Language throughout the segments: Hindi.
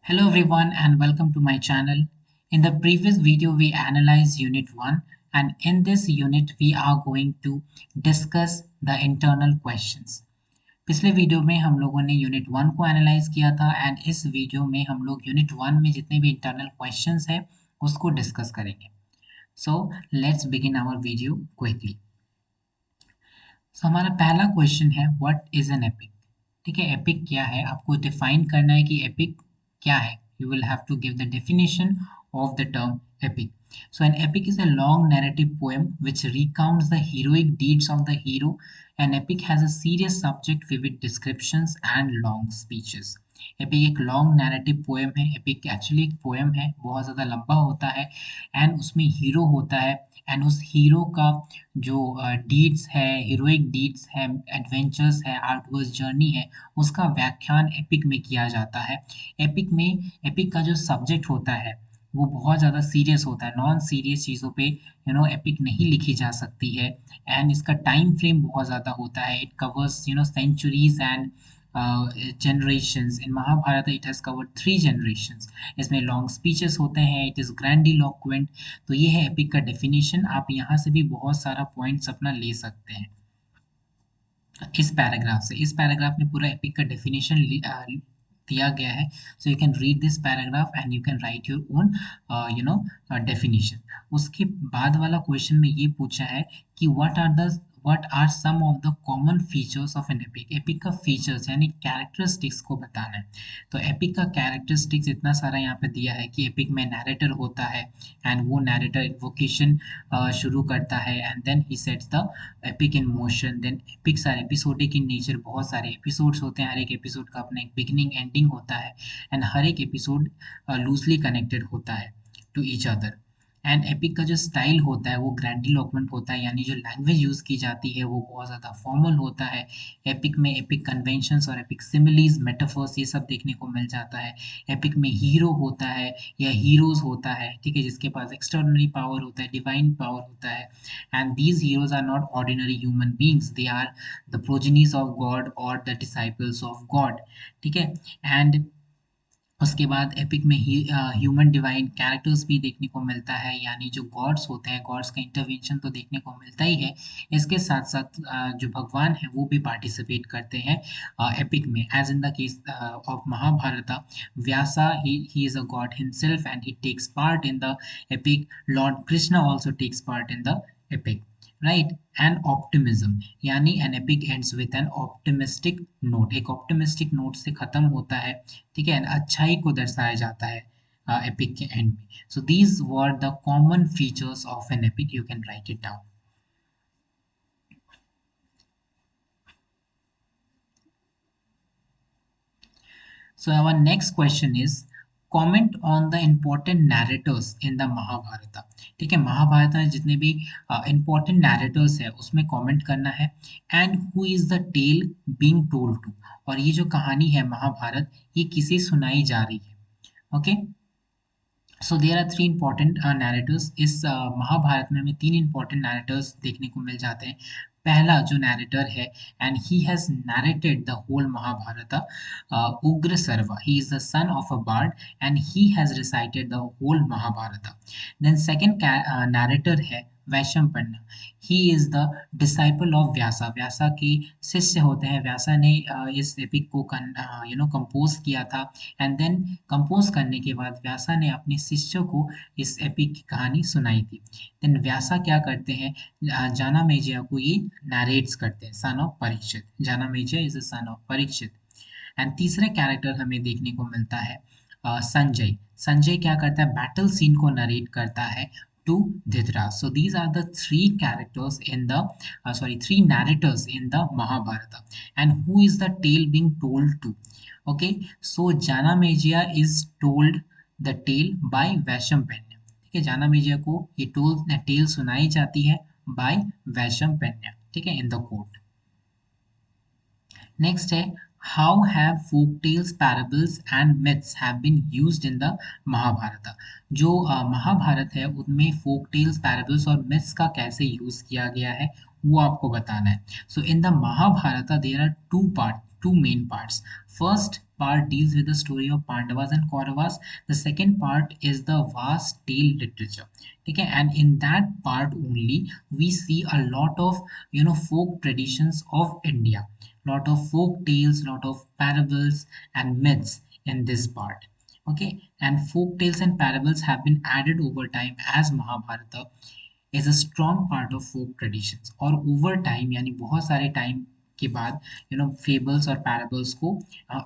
Hello everyone and welcome to my channel. In the previous video we analyzed unit 1 and in this unit we are going to discuss the internal questions. पिछले वीडियो में हम लोगों ने यूनिट 1 को एनालाइज किया था एंड इस वीडियो में हम लोग यूनिट 1 में जितने भी इंटरनल क्वेश्चंस है उसको डिस्कस करेंगे. So let's begin our video quickly. So हमारा पहला क्वेश्चन है व्हाट इज एन एपिक. ठीक है, एपिक क्या है आपको डिफाइन करना है कि एपिक क्या है. You will have to give the definition of the term epic. So an epic is a long narrative poem which recounts the heroic deeds of the hero. An epic has a serious subject, vivid descriptions and long speeches. Epic एक लॉन्ग नैरेटिव पोएम है. एपिक एक्चुअली एक पोएम है, बहुत ज़्यादा लंबा होता है एंड उसमें हीरो होता है एंड उस हीरो का जो डीड्स है, हीरोइक डीड्स है, एडवेंचर्स है, आर्टवर्स जर्नी है, उसका व्याख्यान एपिक में किया जाता है. एपिक का जो सब्जेक्ट होता है वो बहुत ज़्यादा सीरियस होता है. नॉन सीरियस चीज़ों पे एपिक नहीं लिखी जा सकती है एंड इसका टाइम फ्रेम बहुत ज़्यादा होता है. It covers centuries and generations. In Mahabharata it has covered 3 generations. इसमें लॉन्ग स्पीचेस होते हैं. It is grandiloquent. तो ये है एपिक का डेफिनेशन. आप यहाँ से भी बहुत सारा पॉइंट्स अपना ले सकते हैं इस पैराग्राफ से. इस पैराग्राफ में पूरा एपिक का डेफिनेशन दिया गया है. सो you can read this paragraph and you can write your own definition. उसके बाद वाला क्वेश्चन में ये पूछा है कि what are some of the common features of an epic. Epic का फीचर्स यानी कैरेक्टरिस्टिक्स को बताना है. तो एपिक का कैरेक्टरिस्टिक्स इतना सारा यहाँ पे दिया है कि एपिक में नैरेटर होता है एंड वो नैरेटर इन्वोकेशन शुरू करता है and then he sets the epic in motion. Then epics are episodic in nature. बहुत सारे एपिसोड्स होते हैं. हर एक एपिसोड का अपना एक बिगिनिंग एंडिंग होता है एंड हर एक एपिसोड लूजली कनेक्टेड होता है to each other. And epic का जो स्टाइल होता है वो ग्रैंडिलोक्वेंट होता है यानी जो लैंग्वेज यूज़ की जाती है वो बहुत ज़्यादा फॉर्मल होता है. एपिक में एपिक कन्वेंशंस और एपिक सिमिलीज, मेटाफर्स, ये सब देखने को मिल जाता है. एपिक में हीरो होता है या हीरोज होता है, ठीक है, जिसके पास एक्स्ट्राऑर्डिनरी पावर होता है, डिवाइन पावर होता है. And these heroes are not ordinary human beings, they are the progenies of god और द डिसाइपल्स ऑफ गॉड. ठीक है. एंड उसके बाद एपिक में ह्यूमन डिवाइन कैरेक्टर्स भी देखने को मिलता है यानी जो गॉड्स होते हैं, गॉड्स का इंटरवेंशन तो देखने को मिलता ही है. इसके साथ साथ जो भगवान है वो भी पार्टिसिपेट करते हैं एपिक में. As in the case of Mahabharata, Vyasa he is a god himself and he takes part in the epic. Lord Krishna also takes part in the epic, right. And optimism यानी an epic ends with an optimistic note. एक ऑप्टिमिस्टिक नोट से खत्म होता है, ठीक है, अच्छाई को दर्शाया जाता है एपिक के एंड में. So these were the common features of an epic. You can write it down. So our next question is comment on the important narrators in the Mahabharata. ठीक है, महाभारत में जितने भी important narrators है उसमें comment करना है. And who is the tale being told to. और ये जो कहानी है महाभारत ये किसे सुनाई जा रही है. Okay. So there are 3 important narrators. इस महाभारत में हमें 3 इंपॉर्टेंट नैरेटर्स देखने को मिल जाते हैं. पहला जो नैरेटर है and he has narrated the whole Mahabharat, Ugrasrava. He is the son of a bard and he has recited the whole Mahabharat. Then second narrator है Vaishampayan. He is the disciple of Vyasa. Vyasa के शिष्य होते हैं. व्यासा ने इस एपिक को कंपोज किया था एंड देन कंपोज करने के बाद व्यासा ने अपने शिष्यों को इस एपिक की कहानी सुनाई थी. देन व्यासा क्या करते हैं, जानामेजय को ये नरेट्स करते हैं. Son of Parikshit. Janamejaya is the son of Parikshit. And तीसरे कैरेक्टर हमें देखने को मिलता है संजय. संजय क्या करता है, बैटल सीन को नरेट करता है to Dhritarashtra. So these are the 3 characters in the 3 narrators in the Mahabharata. And who is the tale being told to? Okay, so Janamejaya is told the tale by Vaishnampanya. ठीक है, Janamejaya को ये tale सुनाई जाती है by Vaishnampanya, ठीक है, in the court. Next है how have folk tales, parables and myths have been used in the Mahabharata. जो महाभारत है उनमें folk tales, parables और myths का कैसे यूज किया गया है वो आपको बताना है. So in the Mahabharata there are two main parts. First part deals with the story of Pandavas and Kauravas. The second part is the vast tale literature. Okay, and in that part only we see a lot of folk traditions of India, lot of folk tales, lot of parables and myths in this part. Okay, and folk tales and parables have been added over time as Mahabharata is a strong part of folk traditions, और over time यानी बहुत सारे टाइम के बाद फेबल्स और पैराबल्स को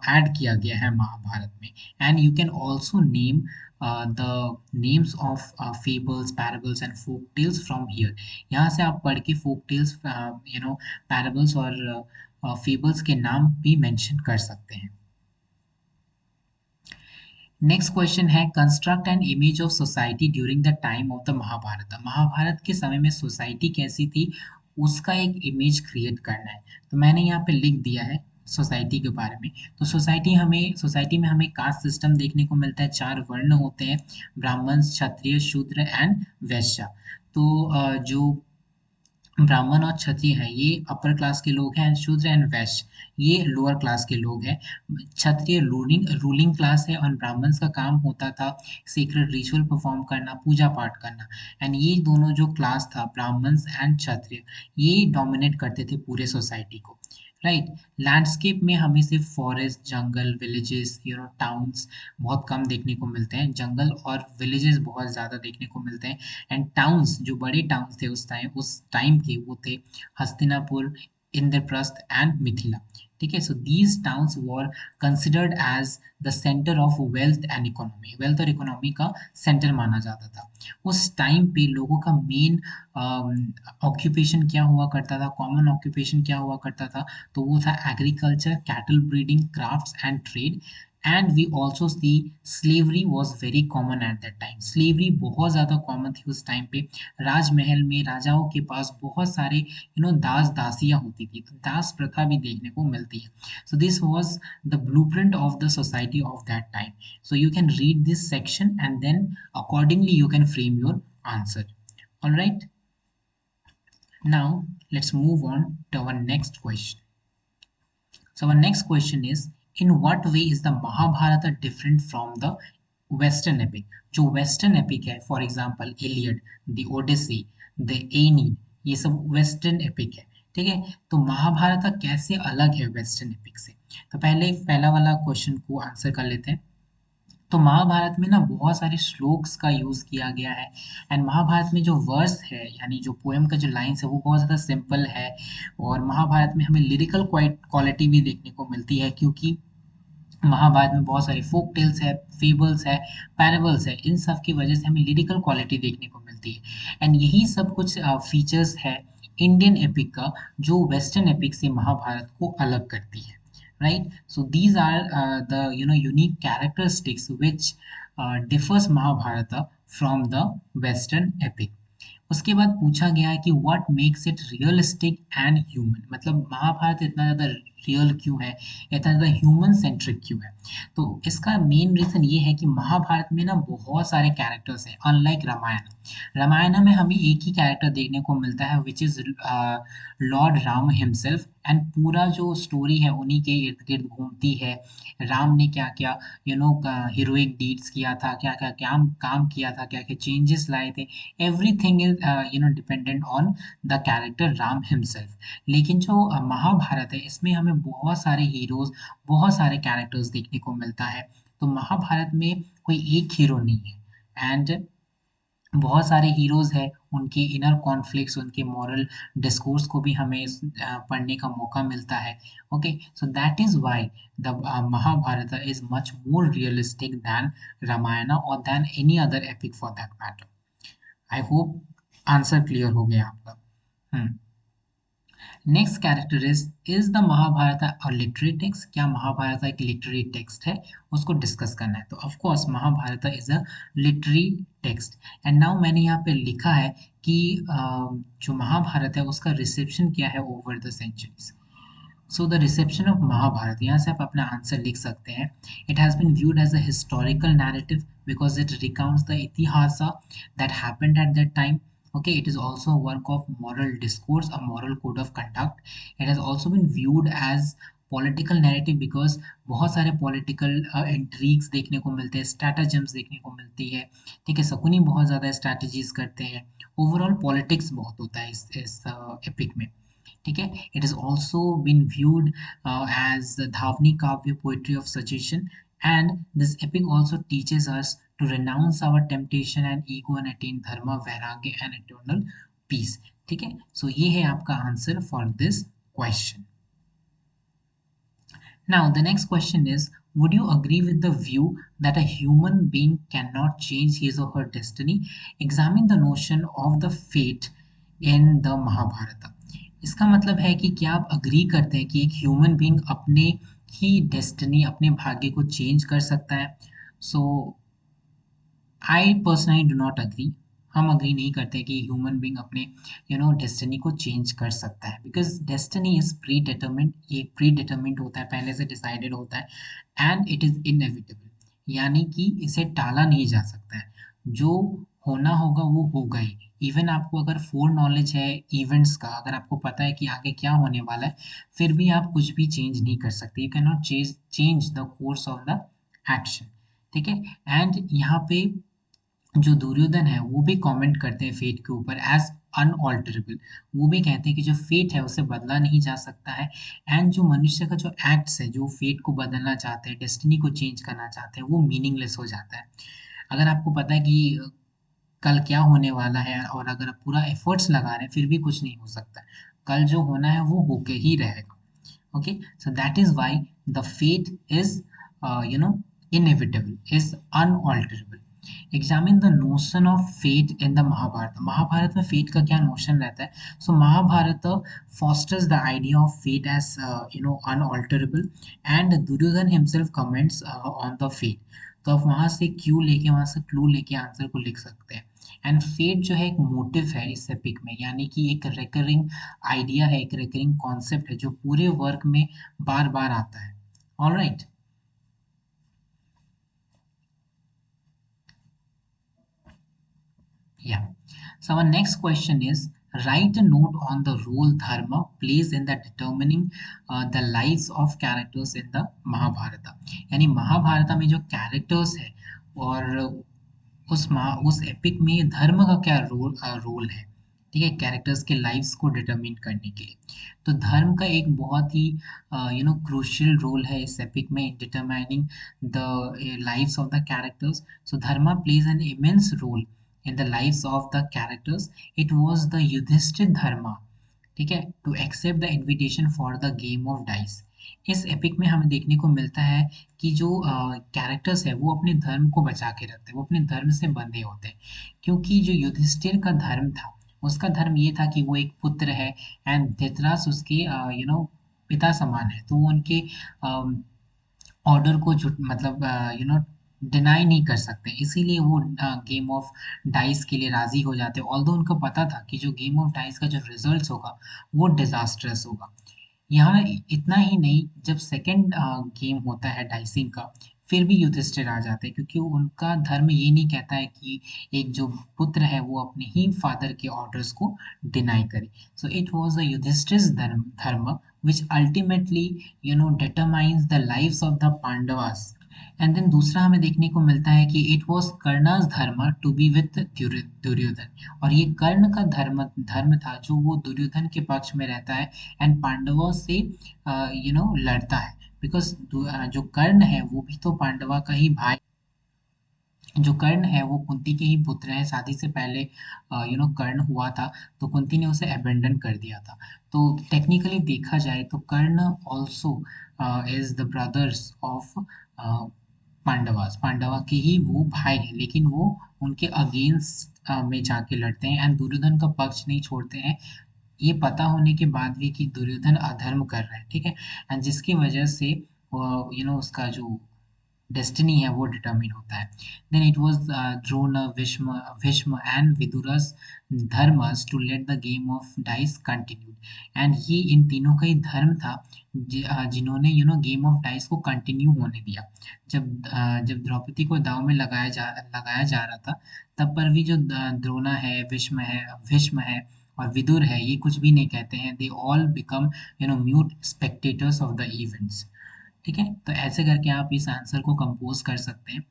ऐड किया गया है महाभारत में. And you can also name the names of fables parables and folk tales from here. यहाँ से आप पढ़ के फोक टेल्स पैराबल्स और फेबल्स के नाम भी मेंशन कर सकते हैं. नेक्स्ट क्वेश्चन है construct an image of society during the time of the Mahabharata. Mahabharata के समय में सोसाइटी कैसी थी उसका एक इमेज क्रिएट करना है. तो मैंने यहाँ पे लिख दिया है सोसाइटी के बारे में. तो सोसाइटी में हमें कास्ट सिस्टम देखने को मिलता है. 4 वर्ण होते हैं, ब्राह्मण, क्षत्रिय, शूद्र एंड वैश्य. तो जो ब्राह्मण और क्षत्रिय है ये अपर क्लास के लोग हैं एंड शूद्र एंड वैश्य ये लोअर क्लास के लोग हैं. क्षत्रिय रूलिंग क्लास है और ब्राह्मण का काम होता था सीक्रेट रिचुअल परफॉर्म करना, पूजा पाठ करना. एंड ये दोनों जो क्लास था ब्राह्मण एंड क्षत्रिय ये डोमिनेट करते थे पूरे सोसाइटी को. राइट. लैंडस्केप में हमें सिर्फ फॉरेस्ट, जंगल, विलेजेस, टाउन्स बहुत कम देखने को मिलते हैं. जंगल और विलेजेस बहुत ज़्यादा देखने को मिलते हैं. एंड टाउन्स जो बड़े टाउन्स थे उस टाइम के वो थे हस्तिनापुर, इंद्रप्रस्थ एंड मिथिला. ठीक है. So these towns were considered as the centre of wealth and economy. Wealth और इकोनॉमी का सेंटर माना जाता था. उस टाइम पे लोगों का मेन ऑक्यूपेशन क्या हुआ करता था, कॉमन ऑक्यूपेशन क्या हुआ करता था, तो वो था agriculture, cattle breeding, crafts and trade. And we also see slavery was very common at that time. Slavery बहुत ज़्यादा कॉमन थी उस टाइम पे. राजमहल में राजाओं के पास बहुत सारे दास दासियां होती थी. तो दास प्रथा भी देखने को मिलती है. So this was the blueprint of the society of that time. So you can read this section and then accordingly you can frame your answer. All right, now let's move on to our next question. So our next question is, in what way is the Mahabharata different from the western epic? जो western epic है, for example Iliad, the Odyssey, the Aeneid, ये सब western epic है. ठीक है. तो महाभारत कैसे अलग है वेस्टर्न एपिक से? तो पहले पहला वाला क्वेश्चन को आंसर कर लेते हैं. तो महाभारत में ना बहुत सारे श्लोक्स का यूज किया गया है. एंड महाभारत में जो वर्स है यानी जो पोएम का जो लाइन्स है वो बहुत ज़्यादा सिंपल है. और महाभारत में हमें लिरिकल क्वालिटी भी देखने को मिलती है क्योंकि महाभारत में बहुत सारे फोक टेल्स है, फेबल्स है, पैराबल्स है. इन सब की वजह से हमें लिरिकल क्वालिटी देखने को मिलती है. एंड यही सब कुछ फीचर्स है इंडियन एपिक का जो वेस्टर्न एपिक से महाभारत को अलग करती है. Right, so these are the unique characteristics which differs Mahabharata from the western epic. उसके बाद पूछा गया है कि what makes it realistic and human. मतलब महाभारत इतना ज़्यादा रियल क्यों है, इतना ज़्यादा ह्यूमन सेंट्रिक क्यों है? तो इसका मेन रीज़न ये है कि महाभारत में ना बहुत सारे कैरेक्टर्स हैं अनलाइक रामायण. रामायण में हमें एक ही कैरेक्टर देखने को मिलता है which is Lord Ram himself. And पूरा जो स्टोरी है उन्हीं के इर्द गिर्द घूमती है. राम ने क्या क्या हीरोइक डीड्स किया था, क्या क्या काम किया था, क्या क्या चेंजेस लाए थे. Everything is dependent on the character Ram himself. लेकिन जो महाभारत है इसमें हमें बहुत सारे हीरोज, बहुत सारे कैरेक्टर्स देखने को मिलता है. तो महाभारत में कोई एक हीरो नहीं है एंड बहुत सारे हीरोज हैं. उनके इनर कॉन्फ्लिक्ट्स, उनके मॉरल डिस्कोर्स को भी हमें पढ़ने का मौका मिलता है. Okay, so that is why the Mahabharat is much more realistic than Ramayan और than any other epic for that matter. I hope answer clear हो गया आपका. Next character is the Mahabharat a literary text. क्या महाभारत एक लिटरेरी टेक्स्ट है? उसको डिस्कस करना है. तो of course Mahabharata is a literary text. And now मैंने यहाँ पे लिखा है कि जो महाभारत है उसका रिसेप्शन क्या है over the centuries. So the reception of Mahabharata, यहाँ से आप अपना आंसर लिख सकते हैं. It has been viewed as a historical narrative because it recounts the itihasa that happened at that time. Okay, it is also a work of moral discourse, a moral code of conduct. It has also been viewed as political narrative because बहुत सारे पॉलिटिकल इंट्रीग्स देखने को मिलते हैं, स्ट्रैटेजम्स देखने को मिलती है, ठीक है, शकुनी बहुत ज़्यादा स्ट्रैटेजीज करते हैं, ओवरऑल पॉलिटिक्स बहुत होता है इस एपिक में, ठीक है। It is also been viewed as Dhvani Kavya, poetry of suggestion, and this epic also teaches us to renounce our temptation and ego and attain dharma, vairagya and eternal peace, ठीक है। सो ये है आपका answer for this question. Now, the next question is, would you agree with the view that a human being cannot change his or her destiny? Examine the notion of the fate in the Mahabharata. इसका मतलब है कि क्या आप अग्री करते हैं कि एक ह्यूमन बीइंग अपने ही डेस्टिनी, अपने भाग्य को चेंज कर सकता है? So I personally do not agree. हम अग्री नहीं करते कि ह्यूमन बीइंग अपने डेस्टिनी को चेंज कर सकता है, because destiny is predetermined, ये प्री डिटर्मिन्ड होता है, पहले से डिसाइडेड होता है, एंड इट इज इनएविटेबल, यानी कि इसे टाला नहीं जा सकता है। जो होना होगा वो होगा ही। इवन आपको अगर फोर नॉलेज है इवेंट्स का, अगर आपको पता है कि आगे क्या होने वाला है, फिर भी आप कुछ भी चेंज नहीं कर सकते। You can not change the course of the action, ठीक है। एंड यहाँ पे जो दुर्योधन है वो भी कमेंट करते हैं फेट के ऊपर एज अनऑल्टरेबल। वो भी कहते हैं कि जो फेट है उसे बदला नहीं जा सकता है, एंड जो मनुष्य का जो एक्ट्स है, जो फेट को बदलना चाहते हैं, डेस्टिनी को चेंज करना चाहते हैं, वो मीनिंगलेस हो जाता है। अगर आपको पता है कि कल क्या होने वाला है और अगर आप पूरा एफर्ट्स लगा रहे हैं फिर भी कुछ नहीं हो सकता, कल जो होना है वो होके ही रहेगा। Okay, so that is why the fate is inevitable, is unalterable. Examine the notion of fate in the Mahabharata. Mahabharat में fate का क्या notion रहता है? So Mahabharata fosters the idea of fate as unalterable, and Duryodhan himself comments on the fate. तो आप वहां से क्यू लेके, वहां से क्लू लेके आंसर को लिख सकते हैं। एंड फेट जो है एक मोटिव है इस एपिक में, यानी कि एक रिकरिंग आइडिया है, एक रिकरिंग कॉन्सेप्ट है जो पूरे वर्क में बार बार आता है। All right, yeah, so our next question is, write a note on the role dharma plays in the determining the lives of characters in the Mahabharata. यानी महाभारत में जो कैरेक्टर्स है और उस एपिक में धर्म का क्या रोल है, ठीक है, कैरेक्टर्स के लाइव्स को डिटरमिन करने के लिए। तो धर्म का एक बहुत ही क्रूशियल रोल है इस एपिक में in determining the lives of the characters. So dharma plays an immense role in the lives of the characters. It was the Yudhishthir Dharma, ठीक है, to accept the invitation for the game of dice। इस एपिक में हमें देखने को मिलता है कि जो कैरेक्टर्स है वो अपने धर्म को बचा के रखते हैं, वो अपने धर्म से बंधे होते हैं, क्योंकि जो युधिष्ठिर का धर्म था, उसका धर्म ये था कि वो एक पुत्र है, एंड धृतराष्ट्र उसके पिता समान है, तो वो उनके ऑर्डर को मतलब डिनाई नहीं कर सकते, इसीलिए वो गेम ऑफ डाइस के लिए राजी हो जाते हैं, ऑल्दो उनको पता था कि जो गेम ऑफ डाइस का जो रिजल्ट होगा वो डिजास्टर्स होगा। यहाँ इतना ही नहीं, जब सेकंड गेम होता है डाइसिंग का, फिर भी युधिष्ठिर आ जाते हैं, क्योंकि उनका धर्म ये नहीं कहता है कि एक जो पुत्र है वो अपने ही फादर के ऑर्डर्स को डिनाई करे। सो इट वाज अ युधिष्ठिर's धर्म which ultimately determines the lives of the Pandavas. And then दूसरा हमें देखने को मिलता है कि इट वॉज कर्णा's धर्म टू बी विथ दुर्योधन, और ये कर्ण का धर्म धर्म था जो वो दुर्योधन के पक्ष में रहता है एंड पांडवों से लड़ता है, बिकॉज जो कर्ण है वो भी तो पांडवा का ही भाई, जो कर्ण है वो कुंती के ही पुत्र है, शादी से पहले कर्ण हुआ था, तो कुंती ने उसे अबेंडन कर दिया था। तो टेक्निकली देखा जाए तो Karna also is the brothers of Pandavas, Pandava के ही वो भाई हैं, लेकिन वो उनके अगेंस्ट में जाके लड़ते हैं एंड दुर्योधन का पक्ष नहीं छोड़ते हैं, ये पता होने के बाद भी कि दुर्योधन अधर्म कर रहा है, ठीक है, एंड जिसकी वजह से उसका जो डेस्टिनी है वो डिटरमिन होता है। Then it was Drona, Bhishma and Vidura's dharmas to let the game of dice continue, and ये इन तीनों का ही धर्म था जिन्होंने गेम ऑफ डाइस को कंटिन्यू होने दिया। जब द्रौपदी को दाव में लगाया जा रहा था, तब पर भी जो द्रोणा है, भीष्म है और विदुर है ये कुछ भी नहीं कहते हैं, they all become mute spectators of the events. ठीक है, तो ऐसे करके आप इस आंसर को कंपोज कर सकते हैं।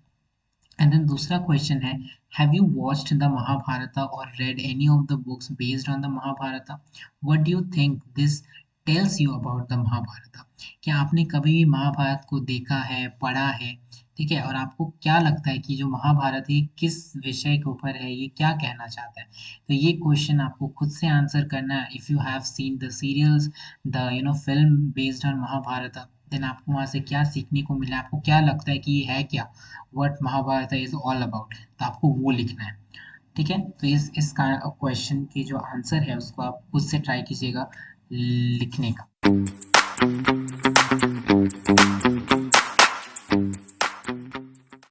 एंड देन दूसरा क्वेश्चन है, have you watched the Mahabharata और read any of the books based on the Mahabharata? What do you think this tells you about the Mahabharata? क्या आपने कभी भी महाभारत को देखा है, पढ़ा है? ठीक है, और आपको क्या लगता है कि जो महाभारत है किस विषय के ऊपर है, ये क्या कहना चाहता है? तो ये क्वेश्चन आपको खुद से आंसर करना है। If you have seen the serials, the film based on Mahabharata, then आपको वहाँ से क्या सीखने को मिला, आपको क्या लगता है कि ये है क्या, what Mahabharata is all about, तो आपको वो लिखना है। ठीक है, तो इस क्वेश्चन की जो आंसर है उसको आप खुद से ट्राई कीजिएगा लिखने का।